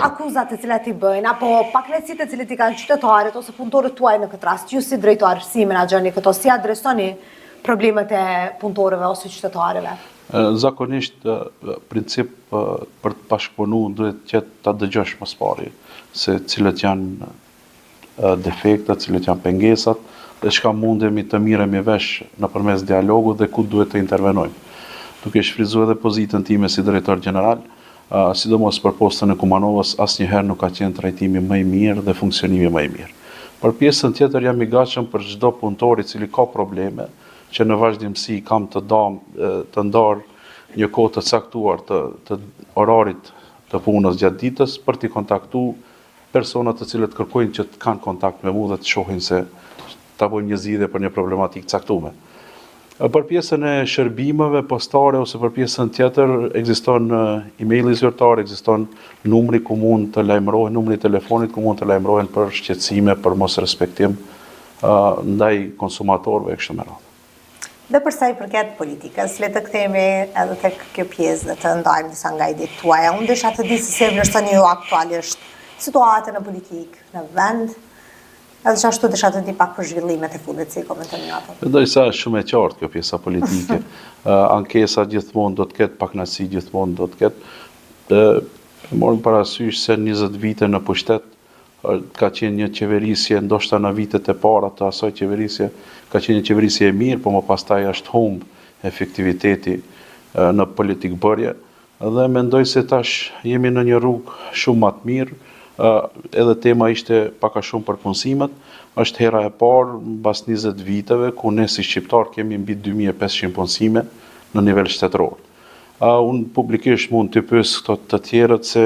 akuzat e cilat i bëjnë, apo pakletësit e cilat i kanë qytetarët ose punëtorët tuaj në këtë rast, ju si drejtor, si menaxhoni këto, si adresoni problemet e punëtorëve ose qytetarëve? Zakonisht, princip për të bashkëpunu duhet qëtë ta dëgjosh më pari se cilët janë defektet, cilët janë pengesat, dhe çka mundemi të miremi vesh nëpërmes dialogut dhe ku duhet të intervenojmë. Duke shfrytzuar edhe pozitën time si drejtor general, sidomos për postën e Kumanovës, asnjëherë nuk ka qenë trajtimi më i mirë dhe funksionimi më i mirë. Për pjesën tjetër jam i gatshëm për çdo punëtor i cili ka probleme, që në vazhdimsi kam të ndarë një kohë të caktuar të orarit të punës gjatë ditës për t'i kontaktu personat të cilët kërkojnë që të kanë kontakt me mu dhe të shohin se ta bëjmë një zgjidhje për një problematikë caktuar. Për pjesën e shërbimeve postare ose për pjesën tjetër ekziston emaili zyrtar, ekziston numri ku mund të lajmërohen, numri i telefonit ku mund të lajmërohen për shqetësime, për mos respektim ndaj konsumatorëve e kështu me radhë. Dhe përsa i përket politikës, le të kthehemi edhe tek kjo pjesë dhe të ndajmë disa nga idetë tuaja. Unë desha të di se vlerësoni ju aktualisht situatën në politikë në vend, edhe që ashtu desha të di pak për zhvillimet e fundit, si komentoni ato. Mendoj se është shumë e qartë kjo pjesa politike. Ankesa gjithmonë do të ketë, pakënaqësi gjithmonë do të ketë. Morëm parasysh se 20 vite në pushtet ka qenë një qeverisje, ndoshta në vitet e para të asaj qeverisje, ka qenë një qeverisje e mirë, por më pastaj është humb efektiviteti në politikë bërje, dhe mendoj se tash jemi në një rrugë shumë më të mirë, edhe tema ishte pak a shumë për punësimet, është hera e parë mbas 20 viteve ku ne si shqiptar kemi mbi 2500 punësime në nivel shtetëror. Unë publikisht mund të pyes këto të tjerët se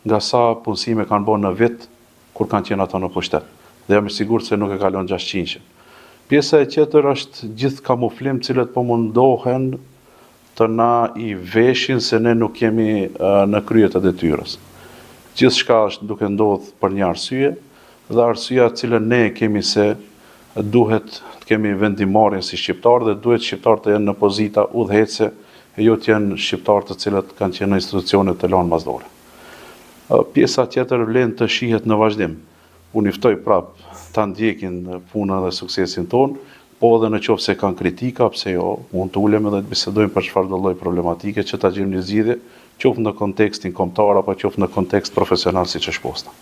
nga sa punësime kanë bërë në vit kur kanë qenë ato në pushtet. Dhe jam i sigurt se nuk e kalon 600. Pjesa e tjetër është gjithë kamuflim cilët po mundohen të na i veshin se ne nuk jemi në krye të detyrës. Gjithçka është duke ndodhur për një arsye, dhe arsyeja e cilën ne kemi se duhet të kemi vendimarrje si shqiptar dhe duhet shqiptarët të jenë në pozita udhëhece e jo të jenë shqiptarë të cilët kanë qenë në institucione të lanë masdore. Pjesa tjetër vlen të shihet në vazhdim. Unë i ftoj prapë ta ndjekin punën dhe suksesin tonë, po edhe në qoftë se kanë kritika, pse jo, mund të ulemi dhe të bisedojmë për çfarë do lloj problematike që ta gjejmë një zgjidhje, qoftë në kontekstin kombëtar apo qoftë në kontekst profesional siç është posta.